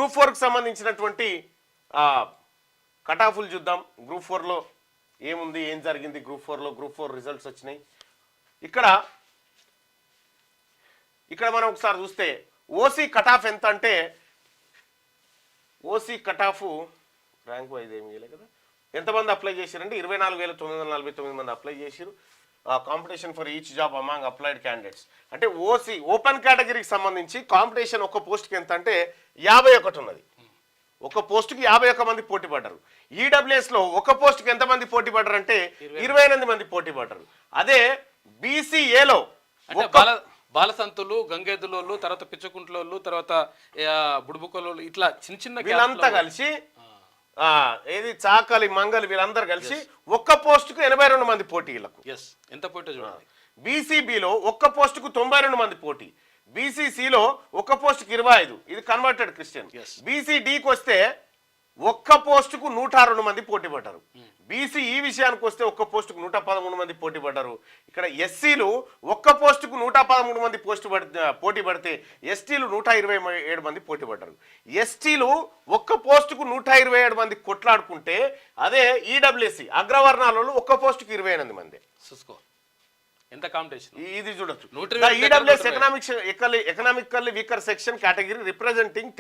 Group 4కి సంబంధించినటువంటి కటాఫ్లు చూద్దాం. గ్రూప్ 4లో ఏముంది, ఏం జరిగింది గ్రూప్ 4లో. గ్రూప్ 4 రిజల్ట్స్ వచ్చినాయి. ఇక్కడ మనం ఒకసారి చూస్తే ఓసీ కటాఫ్ ఎంత అంటే, ఓసీ కటాఫ్ ర్యాంక్ వైజ్ ఏమి చేయలేదు కదా, ఎంతమంది అప్లై చేశారంటే 24,949 మంది అప్లై చేశారు. Competition for each job among applied candidates అంటే ఓసీ ఓపెన్ కేటగిరీకి సంబంధించి కాంపిటీషన్ ఒక పోస్ట్కి ఎంత అంటే 51 ఉన్నది. ఒక పోస్టుకి 51 మంది పోటీ పడ్డారు. ఈడబ్ల్యూఎస్లో ఒక పోస్టుకి ఎంతమంది పోటీ పడ్డారు అంటే 28 మంది పోటీ పడ్డారు. అదే బీసీఏలో బాలసంతులు, గంగేదులోళ్ళు, తర్వాత పిచ్చకుంట్లోళ్ళు, తర్వాత బుడుబుకలోళ్ళు, ఇట్లా చిన్న చిన్న వీళ్ళంతా కలిసి ఏది చాకలి మంగలి వీళ్ళందరూ కలిసి ఒక్క పోస్టుకు 82 మంది పోటీ. వీళ్ళకు ఎంత పోటీ చూడండి. బీసీబీలో ఒక్క పోస్టుకు 92 మంది పోటీ. బీసీసీలో ఒక్క పోస్టుకు 25, ఇది కన్వర్టెడ్ క్రిస్టియన్. బీసీడీకి వస్తే ఒక్క పోస్టుకు 102 మంది పోటీ పడ్డారు. బీసీఈ విషయానికి వస్తే ఒక్క పోస్టుకు 113 మంది పోటీ పడ్డారు. ఇక్కడ ఎస్సీలు ఒక్క పోస్టుకు 113 మంది పోటీ పడితే ఎస్టీలు 127 మంది పోటీ పడ్డారు. ఎస్టీలు ఒక్క పోస్టుకు 127 మంది కొట్లాడుకుంటే, అదే ఈడబ్ల్యూఎస్సీ అగ్రవర్ణాలలో ఒక్క పోస్టుకు 28 మంది. చూసుకో ఎంత కాంపిటీషన్. ఇది చూడొచ్చు. EWS economically weaker section category representing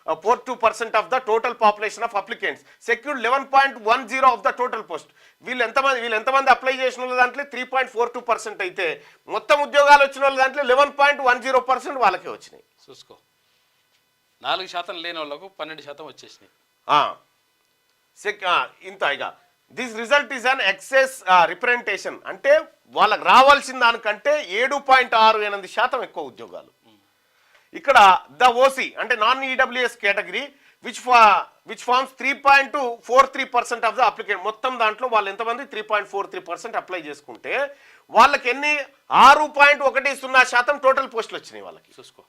3.42% of the total population of applicants secured 11.10 of the total post. వీళ్ళు ఎంతమంది అప్లై చేసిన వాళ్ళ దాంట్లో 3.42% అయితే మొత్తం ఉద్యోగాలు వచ్చిన వాళ్ళ దాంట్లో 11.10% వాళ్ళకే వచ్చినాయి. చూసుకో 4% లేని వాళ్ళకు 12% వచ్చేసినాయి. ఇంత ఇక this result is an excess representation అంటే వాళ్ళకి రావాల్సిన దానికంటే 7.68% ఎక్కువ ఉద్యోగాలు. ఇక్కడ ద ఓసీ అంటే non EWS category which forms 3.43% of the applicant. మొత్తం దాంట్లో వాళ్ళు ఎంతమంది 3.43% అప్లై చేసుకుంటే వాళ్ళకి ఎన్ని 6.10% టోటల్ పోస్టులు వచ్చినాయి వాళ్ళకి. చూసుకో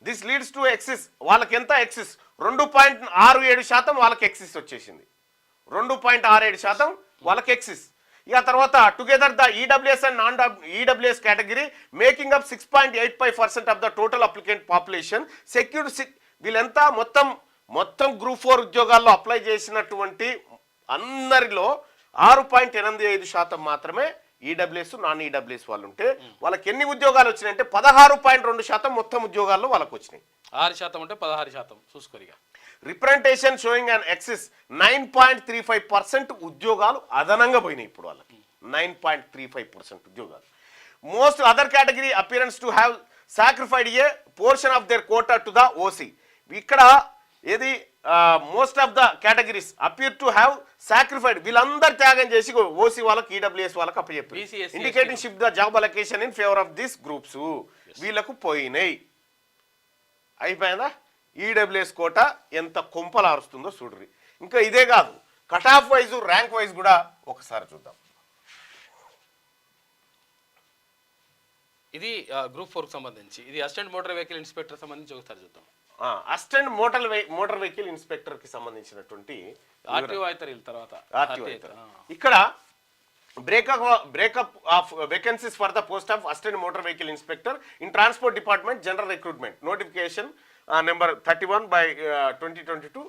దిస్ లీడ్స్ టు ఎక్సిస్. వాళ్ళకి ఎంత ఎక్సిస్ 2.67% వాళ్ళకి ఎక్సిస్ వచ్చేసింది. 2.67% వాళ్ళకి ఎక్సిస్. ఇక తర్వాత together the EWS and non EWS category making up 6.85% of the total applicant population secured. వీళ్ళంతా మొత్తం గ్రూప్ 4 ఉద్యోగాల్లో అప్లై చేసినటువంటి అందరిలో 6.85% మాత్రమే ఈడబ్ల్యూఎస్ నాన్ ఈడబ్ల్యూఎస్ వాళ్ళు ఉంటే వాళ్ళకి ఎన్ని ఉద్యోగాలు వచ్చినాయంటే 16.2% మొత్తం ఉద్యోగాల్లో వాళ్ళకి వచ్చినాయి. 6% ఉంటే 16% చూసుకోరిగా. రిప్రజెంటేషన్ షోయింగ్ అండ్ ఎక్సిస్ 9.35% ఉద్యోగాలు అదనంగా పోయినాయి ఇప్పుడు వాళ్ళకి. 9.35% ఉద్యోగాలు. Most other category appearance to have sacrificed a portion of their quota to the OC. ఇక్కడ ఏది most of the categories appear to have sacrificed, వీళ్ళందరూ త్యాగం చేసి ఓసీ వాళ్ళకి ఈడబ్ల్యూఎస్ వాళ్ళకి అప్పచెప్పారు. Indicating shift the job allocation in favour of this groups. వీళ్ళకు పోయినాయి. అయిపోయిందా? ఈడబ్ల్యూఎస్ కోట ఎంత కొంపలారుస్తుందో చూడ్రి. ఇంకా ఇదే కాదు, cut off wise rank wise కూడా ఒకసారి చూద్దాం. ఇది గ్రూప్ 4 కి సంబంధించి, ఇది అసిస్టెంట్ మోటార్ వెహికల్ ఇన్స్పెక్టర్ సంబంధించి ఒకసారి చూద్దాం. అసిస్టెంట్ మోటార్ వెహికల్ ఇన్స్పెక్టర్ కి సంబంధించినటువంటి ఆర్టీఓ అవుతారు తర్వాత. ఇక్కడ breakup of vacancies for the post of assistant motor vehicle inspector in transport department general recruitment notification number 31/2022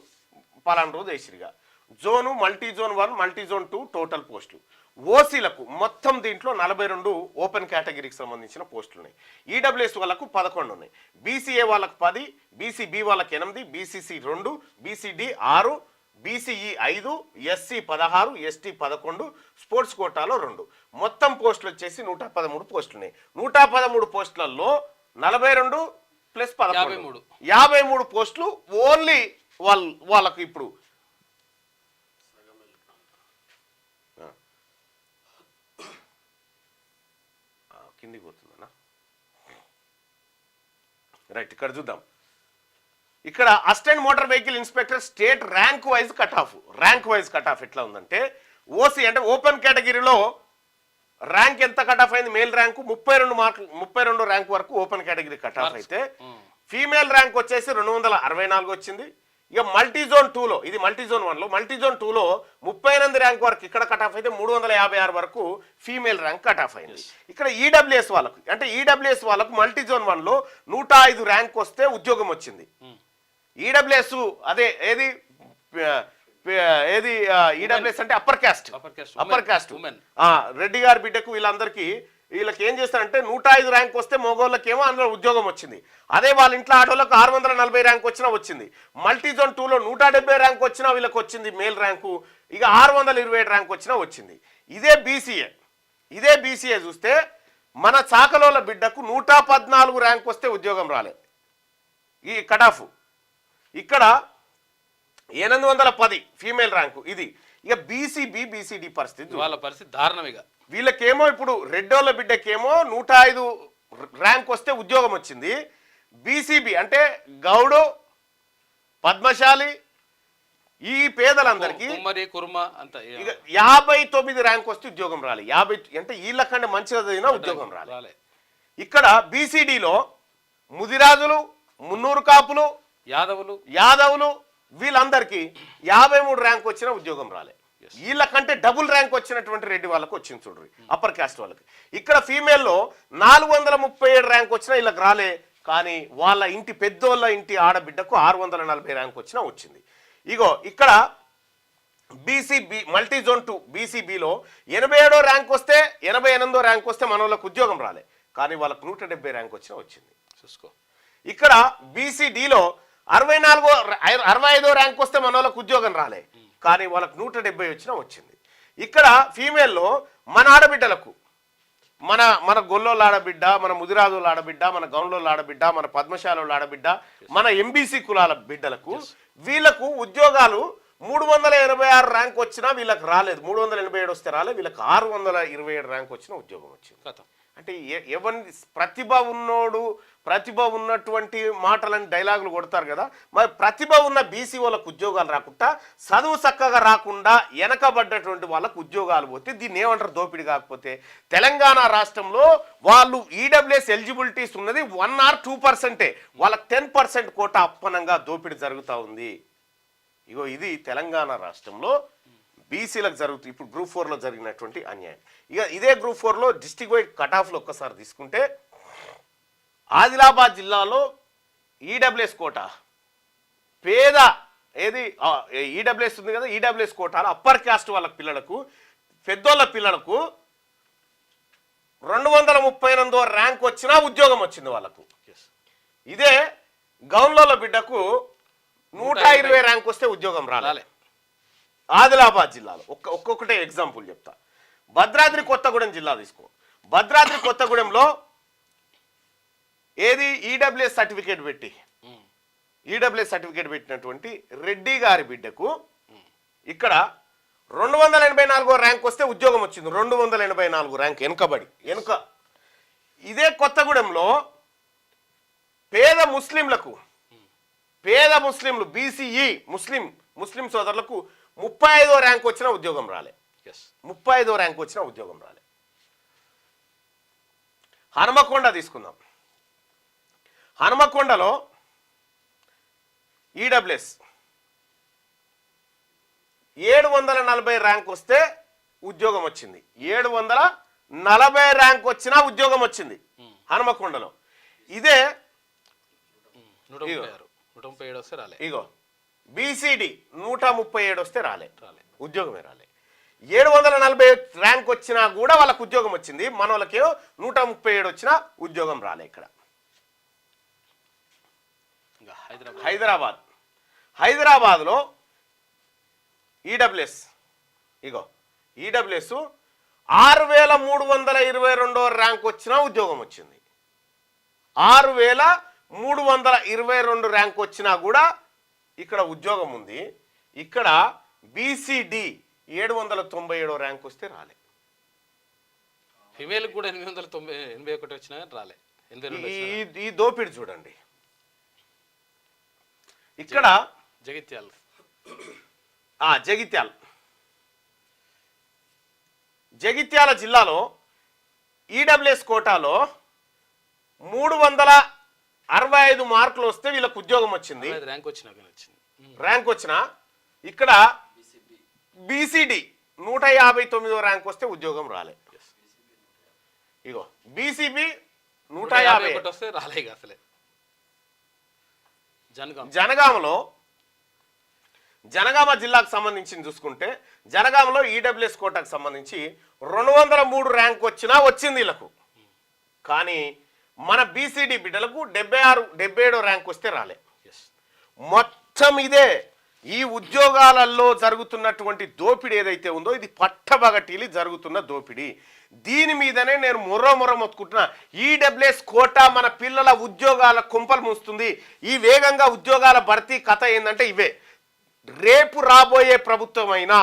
పలానా రోజు వేసిరిగా. Zone multi zone 1 multi zone 2 total పోస్టులు. ఓసీలకు మొత్తం దీంట్లో 42 ఓపెన్ కేటగిరీకి సంబంధించిన పోస్టులు ఉన్నాయి. ఈడబ్ల్యూఎస్ వాళ్ళకు 11 ఉన్నాయి. బీసీఏ వాళ్ళకు 10, బీసీబీ వాళ్ళకి 8, BCC 2, BCD 6, BCE 5, SC 16, ST 11, sports కోటాలో 2. మొత్తం పోస్టులు వచ్చేసి 113 పోస్టులు ఉన్నాయి. 113 పోస్టులలో 42 ప్లస్ 11 53 పోస్టులు ఓన్లీ వాళ్ళకు ఇప్పుడు కిందికి పోతుందన్నా. రైట్, ఇక్కడ చూద్దాం. ఇక్కడ assistant motor vehicle inspector state rank wise cut off ఎట్లా ఉందంటే, ఓసీ అంటే ఓపెన్ కేటగిరీలో ర్యాంక్ ఎంత కట్ ఆఫ్ అయింది? మేల్ ర్యాంకు 32 ర్యాంక్ వరకు ఓపెన్ కేటగిరీ కట్ ఆఫ్ అయితే, ఫీమేల్ ర్యాంక్ వచ్చేసి 264 వచ్చింది. ఇక మల్టీజోన్ 2లో, ఇది మల్టీజోన్ 1లో, మల్టీజోన్ 2లో 38 ర్యాంక్ వరకు ఇక్కడ కట్ ఆఫ్ అయితే 356 వరకు ఫీమేల్ ర్యాంక్ కట్ ఆఫ్ అయింది. ఇక్కడ ఈడబ్ల్యూఎస్ వాళ్ళకు, అంటే ఈడబ్ల్యూఎస్ వాళ్ళకు మల్టీజోన్ 1లో 105 ర్యాంక్ వస్తే ఉద్యోగం వచ్చింది. ఈడబ్ల్యూఎస్ అదే ఏది ఏది ఈడబ్ల్యూఎస్ అంటే అప్పర్ క్యాస్ట్ రెడ్డి గారి బిడ్డకు వీళ్ళందరికీ వీళ్ళకి ఏం చేస్తారంటే 105 ర్యాంక్ వస్తే మగోళ్ళకేమో అందులో ఉద్యోగం వచ్చింది. అదే వాళ్ళ ఇంట్లో ఆడోళ్ళకు 640 ర్యాంక్ వచ్చినా వచ్చింది. మల్టీజోన్ 2లో 170 ర్యాంక్ వచ్చినా వీళ్ళకి వచ్చింది మేల్ ర్యాంకు. ఇక 627 ర్యాంక్ వచ్చినా వచ్చింది. ఇదే బీసీఏ చూస్తే మన చాకలోల బిడ్డకు 114 ర్యాంక్ వస్తే ఉద్యోగం రాలే, ఈ కట్ ఆఫ్. ఇక్కడ 810 ఫీమేల్ ర్యాంకు ఇది. ఇక బీసీడీ పరిస్థితి, వాళ్ళ పరిస్థితి దారుణంగా. వీళ్ళకేమో ఇప్పుడు రెడ్డోళ్ళ బిడ్డకేమో 105 ర్యాంక్ వస్తే ఉద్యోగం వచ్చింది. బీసీబీ అంటే గౌడు, పద్మశాలి ఈ పేదలందరికీ ఇక 59 ర్యాంక్ వస్తే ఉద్యోగం రాలి. 50 అంటే వీళ్ళకంటే మంచిగా చదివినా ఉద్యోగం రాలి. ఇక్కడ బీసీడీలో ముదిరాజులు, మున్నూరు కాపులు, యాదవులు వీళ్ళందరికీ 53 ర్యాంక్ వచ్చిన ఉద్యోగం రాలే. వీళ్ళకంటే డబుల్ ర్యాంక్ వచ్చినటువంటి రెడ్డి వాళ్ళకు వచ్చింది చూడ్రి, అప్పర్ క్యాస్ట్ వాళ్ళకి. ఇక్కడ ఫీమేల్లో 437 ర్యాంక్ వచ్చినా వీళ్ళకి రాలే, కానీ వాళ్ళ ఇంటి పెద్దోళ్ళ ఇంటి ఆడబిడ్డకు 640 ర్యాంక్ వచ్చినా వచ్చింది. ఇగో ఇక్కడ బీసీబీ మల్టీజోన్ 2 బీసీబీలో 87 ర్యాంక్ వస్తే 88 ర్యాంక్ వస్తే మన వాళ్ళకు ఉద్యోగం రాలే, కానీ వాళ్ళకు 170 ర్యాంక్ వచ్చినా వచ్చింది. చూసుకో. ఇక్కడ బీసీడీలో 65 ర్యాంక్ వస్తే మన వాళ్ళకు ఉద్యోగం రాలే, కానీ వాళ్ళకు 170 వచ్చినా వచ్చింది. ఇక్కడ ఫీమేల్లో మన ఆడబిడ్డలకు, మన గొల్లోళ్ళ ఆడబిడ్డ, మన ముదిరాజుల ఆడబిడ్డ, మన గౌన్లోళ్ళ ఆడబిడ్డ, మన పద్మశాల ఆడబిడ్డ, మన ఎంబీసీ కులాల బిడ్డలకు వీళ్ళకు ఉద్యోగాలు 386 ర్యాంక్ వచ్చినా వీళ్ళకి రాలేదు. 387 వస్తే రాలేదు, వీళ్ళకి 627 ర్యాంక్ వచ్చినా ఉద్యోగం వచ్చింది. అంటే ఎవరిని ప్రతిభ ఉన్నటువంటి మాటలని డైలాగులు కొడతారు కదా, మరి ప్రతిభ ఉన్న బీసీ వాళ్ళకు ఉద్యోగాలు రాకుండా, చదువు చక్కగా రాకుండా వెనకబడ్డటువంటి వాళ్ళకు ఉద్యోగాలు పోతే దీన్ని ఏమంటారు? దోపిడీ. కాకపోతే తెలంగాణ రాష్ట్రంలో వాళ్ళు ఈడబ్ల్యూఎస్ ఎలిజిబిలిటీస్ ఉన్నది 1 or 2%, వాళ్ళకి 10% కోట అప్పనంగా దోపిడీ జరుగుతూ ఉంది. ఇగో ఇది తెలంగాణ రాష్ట్రంలో బీసీలకు జరుగుతుంది. ఇప్పుడు గ్రూప్ 4లో జరిగినటువంటి అన్యాయం. ఇక ఇదే గ్రూప్ 4లో డిస్ట్రిక్ట్ వైడ్ కట్ ఆఫ్లో ఒక్కసారి తీసుకుంటే ఆదిలాబాద్ జిల్లాలో ఈడబ్ల్యూఎస్ కోట పేద ఏది ఈడబ్ల్యూఎస్ ఉంది కదా, ఈడబ్ల్యూఎస్ కోటాలో అప్పర్ క్యాస్ట్ వాళ్ళ పిల్లలకు, పెద్దోళ్ళ పిల్లలకు 238 ర్యాంక్ వచ్చినా ఉద్యోగం వచ్చింది వాళ్ళకు. ఇదే గౌన్లోళ్ళ బిడ్డకు 120 ర్యాంక్ వస్తే ఉద్యోగం రాలే. ఆదిలాబాద్ జిల్లాలో ఒక్కొక్కటే ఎగ్జాంపుల్ చెప్తా. భద్రాద్రి కొత్తగూడెం జిల్లా తీసుకో. భద్రాద్రి కొత్తగూడెంలో ఏది ఈడబ్ల్యూఎస్ సర్టిఫికేట్ పెట్టినటువంటి రెడ్డి గారి బిడ్డకు ఇక్కడ 284 ర్యాంక్ వస్తే ఉద్యోగం వచ్చింది. 284 ర్యాంక్ వెనుక. ఇదే కొత్తగూడెంలో పేద ముస్లింలు బీసీఈ ముస్లిం సోదరులకు 35 ర్యాంక్ వచ్చినా ఉద్యోగం రాలే. 35 ర్యాంక్ వచ్చినా ఉద్యోగం రాలే. హనుమకొండ తీసుకుందాం. హనుమకొండలో ఈడబ్ల్యూఎస్ 740 ర్యాంక్ వస్తే ఉద్యోగం వచ్చింది. 740 ర్యాంక్ వచ్చినా ఉద్యోగం వచ్చింది హనుమకొండలో. ఇదే 137 వస్తే రాలే. ఇగో బీసీడీ 137 వస్తే రాలే, ఉద్యోగమే రాలే. 740 ర్యాంక్ వచ్చినా కూడా వాళ్ళకు ఉద్యోగం వచ్చింది. మన వాళ్ళకేమో 137 వచ్చినా ఉద్యోగం రాలే. ఇక్కడ హైదరాబాద్లో ఈడబ్ల్యూఎస్ 6322 ర్యాంక్ వచ్చినా ఉద్యోగం వచ్చింది. 6322 ర్యాంక్ వచ్చినా కూడా ఇక్కడ ఉద్యోగం ఉంది. ఇక్కడ బీసీడీ 797 ర్యాంక్ వస్తే రాలే. ఫిమేల్ కూడా 881 వచ్చినా రాలే. ఈ దోపిడి చూడండి. ఇక్కడ జగిత్యాల జిల్లాలో ఈడబ్ల్యూఎస్ కోటాలో 365 మార్కులు వస్తే వీళ్ళకి ఉద్యోగం వచ్చింది. ర్యాంక్ వచ్చినా ఇక్కడ బీసీడీ 159వ ర్యాంక్ వస్తే ఉద్యోగం రాలే. ఇగో బీసీబీ 151 వస్తే రాలే అసలే. జనగామ జిల్లాకు సంబంధించి చూసుకుంటే జనగామలో ఈడబ్ల్యూఎస్ కోటాకు సంబంధించి 203 ర్యాంక్ వచ్చినా వచ్చింది వీళ్ళకు. కానీ మన బీసీడీ బిడ్డలకు 76-77 ర్యాంక్ వస్తే రాలే. మొత్తం ఇదే ఈ ఉద్యోగాలలో జరుగుతున్నటువంటి దోపిడీ ఏదైతే ఉందో ఇది పట్టబగటిలి జరుగుతున్న దోపిడీ. దీని మీదనే నేను మొర్ర మొత్తుకుంటున్నా. ఈడబ్ల్యూఎస్ కోటా మన పిల్లల ఉద్యోగాల కుంపలు మూస్తుంది. ఈ వేగంగా ఉద్యోగాల భర్తీ కథ ఏంటంటే ఇవే. రేపు రాబోయే ప్రభుత్వమైనా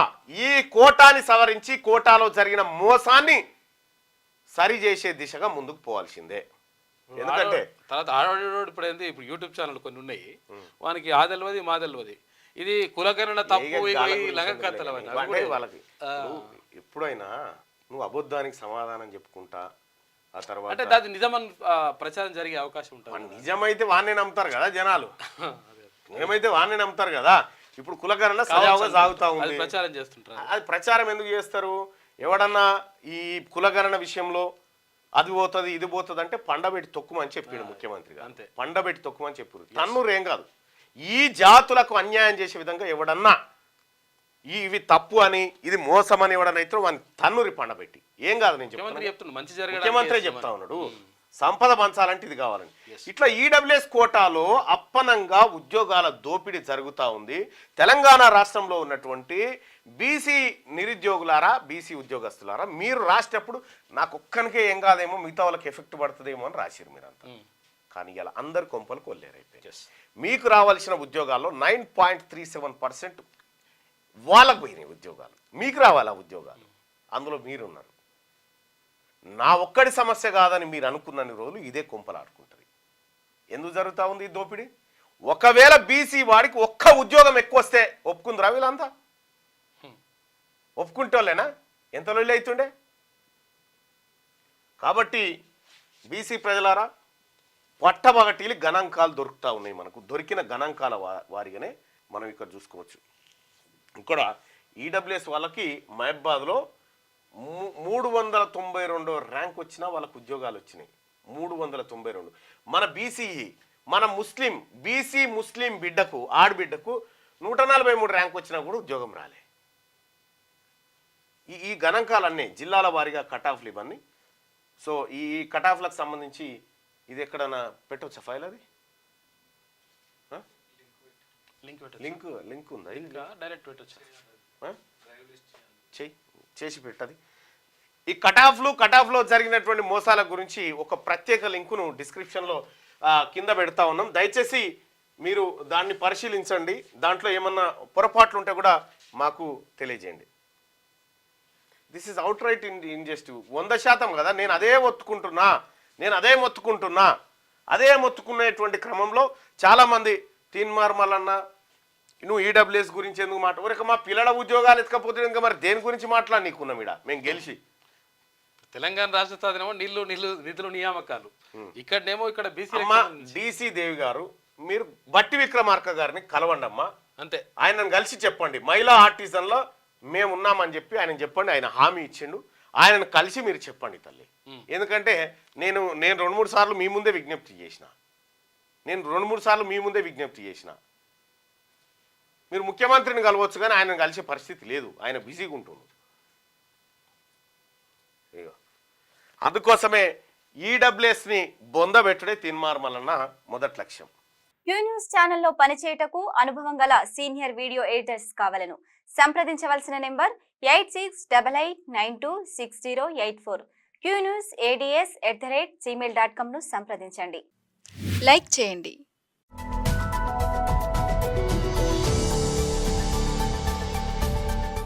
ఈ కోటాని సవరించి కోటాలో జరిగిన మోసాన్ని సరిచేసే దిశగా ముందుకు పోవాల్సిందే. ఎందుకంటే తర్వాత ఆడవాడు ఇప్పుడు ఏంది, ఇప్పుడు యూట్యూబ్ ఛానల్ కొన్ని ఉన్నాయి, వానికి ఆ తెలియదు మా తెలియదు, ఇది కులకరణ తప్పు వాళ్ళకి. ఎప్పుడైనా నువ్వు అబద్ధానికి సమాధానం చెప్పుకుంటా ఆ తర్వాత అంటే అది నిజమని ప్రచారం జరిగే అవకాశం ఉంటుంది. నిజమైతే వాడిని నమ్ముతారు కదా జనాలు, నిజమైతే వాడిని నమ్ముతారు కదా. ఇప్పుడు కులకరణ సజావుగా సాగుతా ఉంది, ప్రచారం చేస్తుంటారు. అది ప్రచారం ఎందుకు చేస్తారు? ఎవడన్నా ఈ కులకరణ విషయంలో అది పోతుంది ఇది పోతుంది అంటే పండబెట్టి తొక్కుమని చెప్పాడు ముఖ్యమంత్రి గారు. అంతే, పండబెట్టి తొక్కుమని చెప్పారు. తన్నురేం కాదు, ఈ జాతులకు అన్యాయం చేసే విధంగా ఎవడన్నా ఇవి తప్పు అని ఇది మోసం అని ఎవడనైతే వాని తన్నురి పండబెట్టి ఏం కాదు. నేను చెప్తున్నా, ముఖ్యమంత్రి చెప్తా ఉన్నాడు సంపద పంచాలంటే ఇది కావాలని. ఇట్లా ఈడబ్ల్యూఎస్ కోటాలో అప్పనంగా ఉద్యోగాల దోపిడీ జరుగుతూ ఉంది. తెలంగాణ రాష్ట్రంలో ఉన్నటువంటి బీసీ నిరుద్యోగులారా, బీసీ ఉద్యోగస్తులారా, మీరు రాసేటప్పుడు నాకు ఒక్కనికే ఏం కాదేమో మిగతా వాళ్ళకి ఎఫెక్ట్ పడుతుందేమో అని రాసిరు మీరంతా. కానీ ఇలా అందరు కొంపలు కొల్లేరైపోయి మీకు రావాల్సిన ఉద్యోగాల్లో 9.37% వాళ్ళకు పోయినాయి ఉద్యోగాలు. మీకు రావాలా ఉద్యోగాలు, అందులో మీరున్నారు. నా ఒక్కడి సమస్య కాదని మీరు అనుకున్నన్ని రోజులు ఇదే కొంపలాడుకుంటుంది. ఎందుకు జరుగుతూ ఉంది ఈ దోపిడీ? ఒకవేళ బీసీ వాడికి ఒక్క ఉద్యోగం ఎక్కువ వస్తే ఒప్పుకుందిరా వీళ్ళంతా? ఒప్పుకుంటే వాళ్ళేనా? ఎంత లొల్లి అవుతుండే? కాబట్టి బీసీ ప్రజలారా, పట్టబగటీలు గణాంకాలు దొరుకుతూ ఉన్నాయి మనకు. దొరికిన గణాంకాల వారిగానే మనం ఇక్కడ చూసుకోవచ్చు. ఇక్కడ ఈడబ్ల్యూఎస్ వాళ్ళకి మహబాద్లో 392 ర్యాంక్ వచ్చినా వాళ్ళకు ఉద్యోగాలు వచ్చినాయి. 392. మన బీసీఈ, మన బీసీ ముస్లిం బిడ్డకు, ఆడబిడ్డకు 143 ర్యాంక్ వచ్చినా కూడా ఉద్యోగం రాలే. ఈ గణాంకాలన్నీ జిల్లాల వారీగా కట్ ఆఫ్లు ఇవన్నీ. సో ఈ కట్ ఆఫ్లకు సంబంధించి ఇది ఎక్కడన్నా పెట్టవచ్చా ఫైల్? అది లింక్ ఉందా? డైరెక్ట్ పెట్టచ్చు, చేసి పెట్టది. ఈ కట్ ఆఫ్లో జరిగినటువంటి మోసాల గురించి ఒక ప్రత్యేక లింకును డిస్క్రిప్షన్లో కింద పెడతా ఉన్నాం. దయచేసి మీరు దాన్ని పరిశీలించండి. దాంట్లో ఏమన్నా పొరపాట్లు ఉంటే కూడా మాకు తెలియజేయండి. దిస్ ఈజ్ అవుట్ రైట్ ఇన్జస్టివ్ 100% కదా. నేను అదే మొత్తుకునేటువంటి క్రమంలో చాలామంది తీన్మార్ మల్లన్న నువ్వు ఈడబ్ల్యూఎస్ గురించి ఎందుకు మాట, మా పిల్లల ఉద్యోగాలు ఎత్తుకపోతే ఇంకా మరి దేని గురించి మాట్లాడి నీకున్నాం ఇడ మేము గెలిచి. తెలంగాణ రాష్ట్ర నిధులు నియామకాలు ఇక్కడనేమో ఇక్కడ డీసీ దేవి గారు, మీరు బట్టి విక్రమార్క గారిని కలవండి అమ్మా. అంతే, ఆయనను కలిసి చెప్పండి. మహిళా ఆర్టిజన్లో మేము ఉన్నామని చెప్పి ఆయన చెప్పండి. ఆయన హామీ ఇచ్చిండు. ఆయనను కలిసి మీరు చెప్పండి తల్లి. ఎందుకంటే నేను 2-3 సార్లు మీ ముందే విజ్ఞప్తి చేసిన. మీరు ముఖ్యమంత్రిని కలవచ్చు కానీ ఆయనను కలిసే పరిస్థితి లేదు, ఆయన బిజీగా ఉంటుంది. అందుకోసమే ఈడబ్ల్యూఎస్ని బొందబెట్టుడే తీన్మార్ మల్లన్న మొదటి లక్ష్యం. క్యూ న్యూస్ ఛానల్లో పనిచేయటకు అనుభవం గల సీనియర్ వీడియో ఎడిటర్స్ కావాలను సంప్రదించవలసిన నెంబర్ 8688926084. qnewsads@gmail.com ను సంప్రదించండి. లైక్ చేయండి.